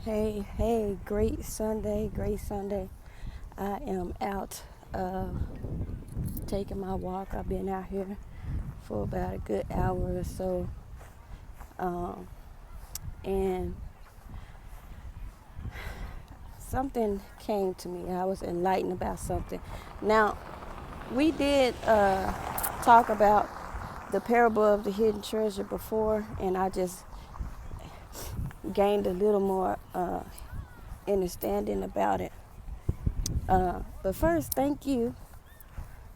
Hey, great Sunday, great Sunday. I am out taking my walk. I've been out here for about a good hour or so. Um, and something came to me. I was enlightened about something. Now, we did talk about the parable of the hidden treasure before, and I just gained a little more understanding about it. But first, thank you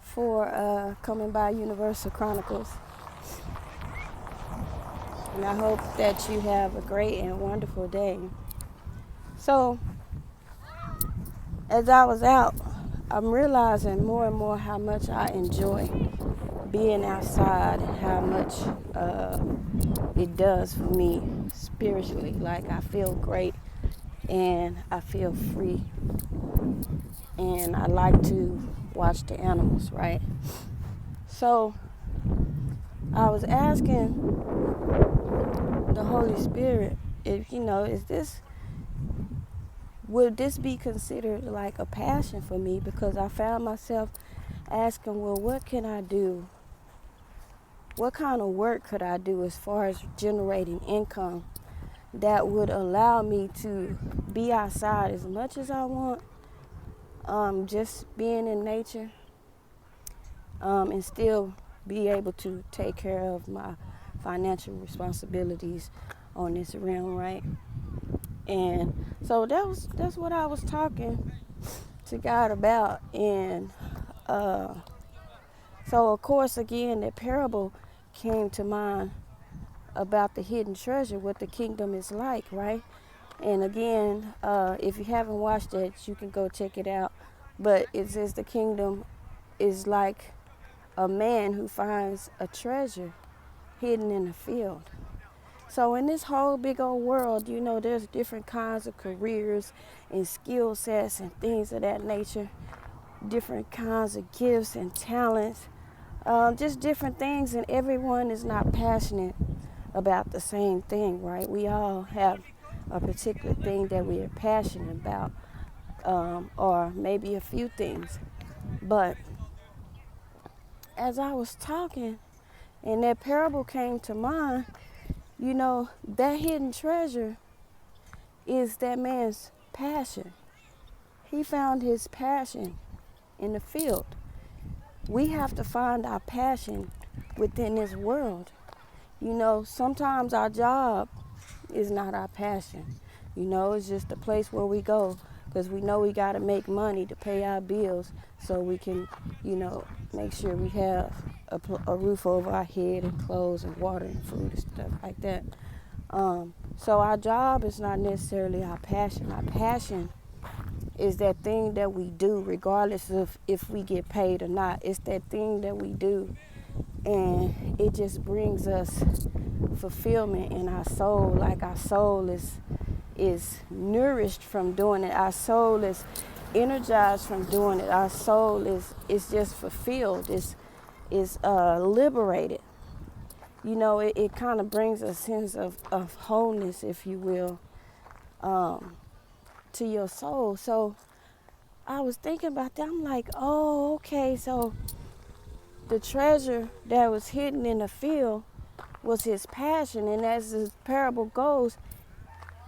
for coming by Universal Chronicles. And I hope that you have a great and wonderful day. So, as I was out, I'm realizing more and more how much I enjoy being outside and how much it does for me spiritually. Like, I feel great and I feel free. And I like to watch the animals, right? So, I was asking the Holy Spirit if, would this be considered like a passion for me? Because I found myself asking, well, what can I do? What kind of work could I do as far as generating income that would allow me to be outside as much as I want, just being in nature, and still be able to take care of my financial responsibilities on this realm, right? And so that's what I was talking to God about. And so of course, again, that parable came to mind about the hidden treasure, what the kingdom is like, right? And again, if you haven't watched it, you can go check it out. But it says the kingdom is like a man who finds a treasure hidden in a field. So in this whole big old world, there's different kinds of careers and skill sets and things of that nature, different kinds of gifts and talents, just different things, and everyone is not passionate about the same thing, right? We all have a particular thing that we are passionate about, or maybe a few things. But as I was talking and that parable came to mind, that hidden treasure is that man's passion. He found his passion in the field. We have to find our passion within this world. Sometimes our job is not our passion. It's just a place where we go because we know we got to make money to pay our bills so we can, make sure we have a roof over our head and clothes and water and food and stuff like that. So our job is not necessarily our passion. Our passion is that thing that we do regardless of if we get paid or not. It's that thing that we do, and it just brings us fulfillment in our soul. Like our soul is nourished from doing it. Our soul is energized from doing it. Our soul is just fulfilled. Is liberated. It kind of brings a sense of wholeness, if you will, to your soul. So I was thinking about that. I'm like, oh, okay, so the treasure that was hidden in the field was his passion. And as the parable goes,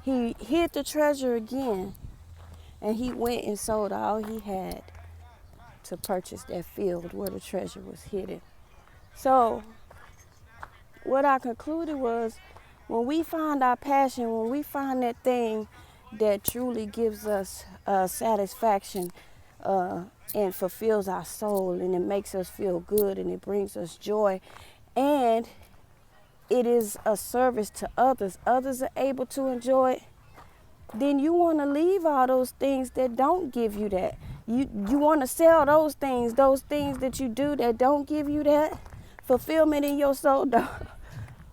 he hid the treasure again, and he went and sold all he had to purchase that field where the treasure was hidden. So what I concluded was, when we find our passion, when we find that thing that truly gives us satisfaction and fulfills our soul, and it makes us feel good, and it brings us joy, and it is a service to others, others are able to enjoy it, then you want to leave all those things that don't give you that. You want to sell those things that you do that don't give you that fulfillment in your soul.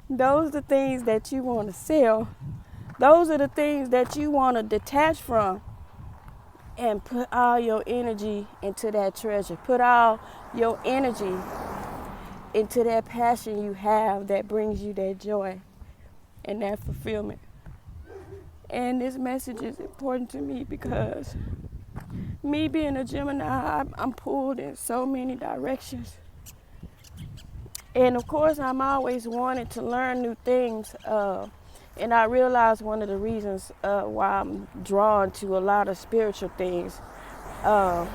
Those are the things that you want to sell. Those are the things that you want to detach from and put all your energy into that treasure. Put all your energy into that passion you have that brings you that joy and that fulfillment. And this message is important to me because me being a Gemini, I'm pulled in so many directions. And of course, I'm always wanting to learn new things. And I realize one of the reasons why I'm drawn to a lot of spiritual things. Uh,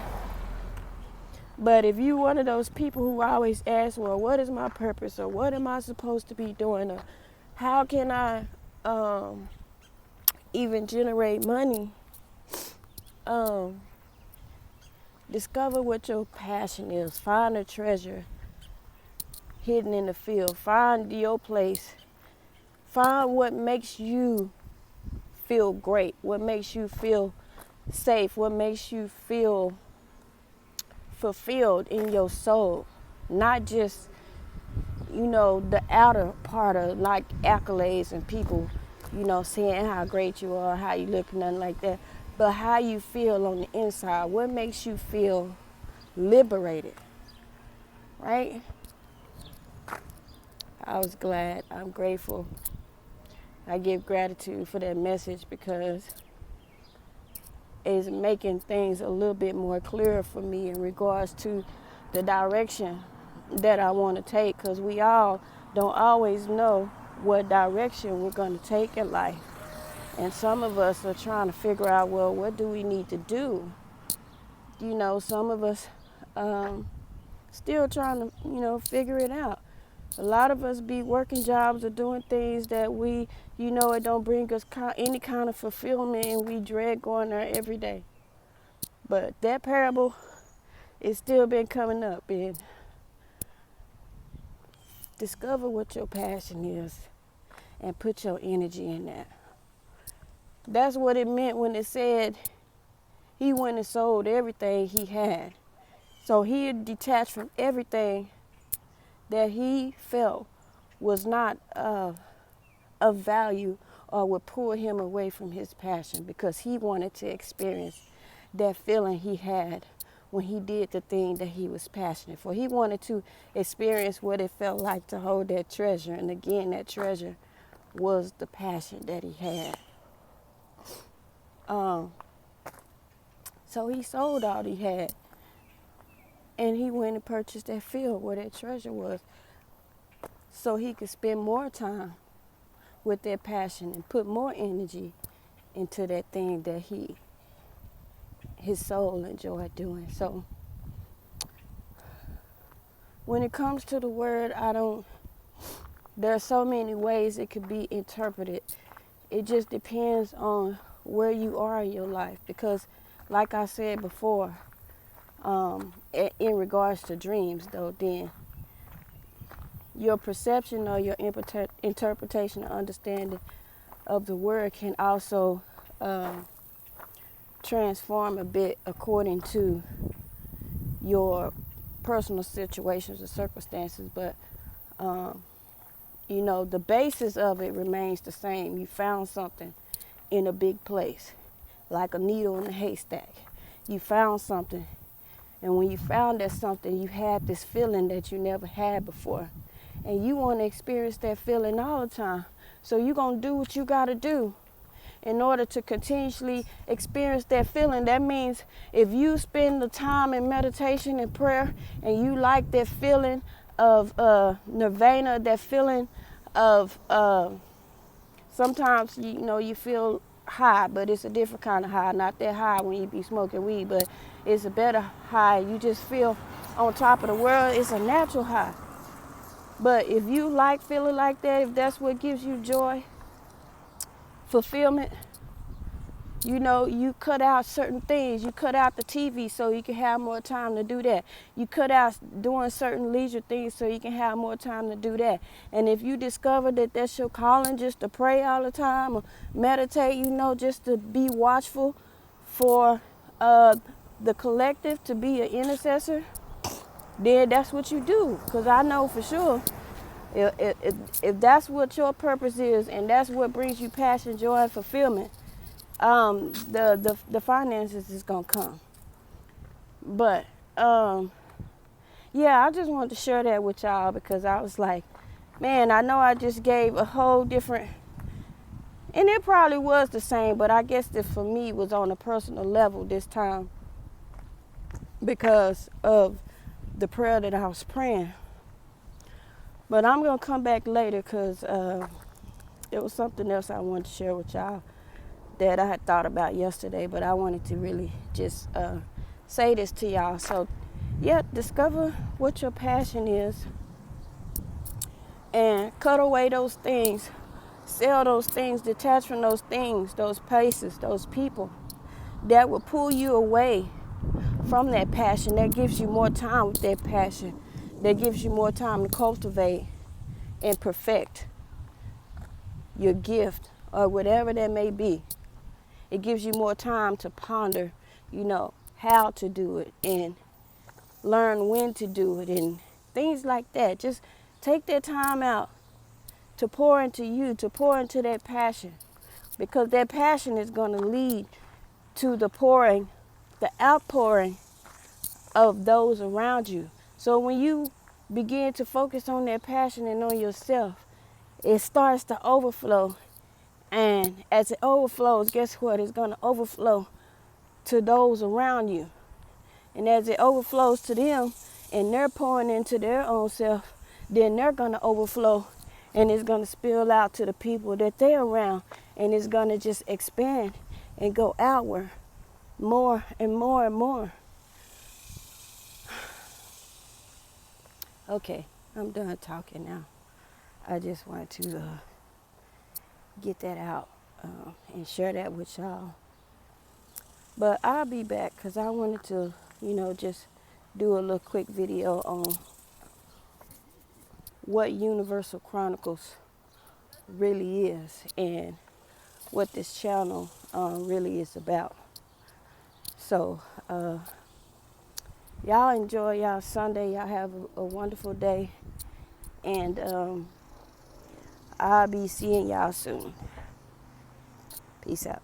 but if you're one of those people who always ask, well, what is my purpose? Or what am I supposed to be doing? Or how can I even generate money? Um, Discover what your passion is. Find a treasure hidden in the field. Find your place. Find what makes you feel great, what makes you feel safe, what makes you feel fulfilled in your soul. Not just, the outer part of like accolades and people, saying how great you are, how you look, nothing like that. But how you feel on the inside, what makes you feel liberated, right? I was glad, I'm grateful. I give gratitude for that message because it's making things a little bit more clearer for me in regards to the direction that I want to take, because we all don't always know what direction we're going to take in life. And some of us are trying to figure out, well, what do we need to do? Some of us still trying to, figure it out. A lot of us be working jobs or doing things that it don't bring us any kind of fulfillment, and we dread going there every day. But that parable, it's still been coming up. And discover what your passion is and put your energy in that. That's what it meant when it said he went and sold everything he had. So he had detached from everything that he felt was not of value or would pull him away from his passion, because he wanted to experience that feeling he had when he did the thing that he was passionate for. He wanted to experience what it felt like to hold that treasure. And again, that treasure was the passion that he had. So he sold all he had, and he went and purchased that field where that treasure was, so he could spend more time with that passion and put more energy into that thing that his soul enjoyed doing. So when it comes to the word, there are so many ways it could be interpreted. It just depends on where you are in your life, because like I said before, in regards to dreams though, then your perception or your interpretation or understanding of the word can also transform a bit according to your personal situations or circumstances. But the basis of it remains the same. You found something in a big place, like a needle in a haystack. You found something, and when you found that something, you had this feeling that you never had before, and you want to experience that feeling all the time. So you're going to do what you got to do in order to continuously experience that feeling. That means if you spend the time in meditation and prayer, and you like that feeling of nirvana, that feeling of sometimes you feel high, but it's a different kind of high. Not that high when you be smoking weed, but it's a better high. You just feel on top of the world. It's a natural high. But if you like feeling like that, if that's what gives you joy, fulfillment, you cut out certain things. You cut out the TV so you can have more time to do that. You cut out doing certain leisure things so you can have more time to do that. And if you discover that that's your calling, just to pray all the time or meditate, just to be watchful for the collective, to be an intercessor, then that's what you do. Because I know for sure, if that's what your purpose is, and that's what brings you passion, joy, and fulfillment, the finances is gonna come. But I just wanted to share that with y'all, because I was like, man, I know I just gave a whole different And it probably was the same, but I guess that for me was on a personal level this time because of the prayer that I was praying. But I'm going to come back later because it was something else I wanted to share with y'all that I had thought about yesterday, but I wanted to really just say this to y'all. So, yeah, discover what your passion is and cut away those things, sell those things, detach from those things, those places, those people that will pull you away from that passion, that gives you more time with that passion, that gives you more time to cultivate and perfect your gift or whatever that may be. It gives you more time to ponder, how to do it and learn when to do it and things like that. Just take that time out to pour into you, to pour into that passion, because that passion is going to lead to the pouring, the outpouring of those around you. So when you begin to focus on that passion and on yourself, it starts to overflow. And as it overflows, guess what? It's going to overflow to those around you. And as it overflows to them and they're pouring into their own self, then they're going to overflow and it's going to spill out to the people that they're around. And it's going to just expand and go outward more and more and more. Okay, I'm done talking now. I just wanted to get that out and share that with y'all. But I'll be back because I wanted to, just do a little quick video on what Universal Chronicles really is and what this channel really is about. So, y'all enjoy y'all Sunday. Y'all have a wonderful day. And I'll be seeing y'all soon. Peace out.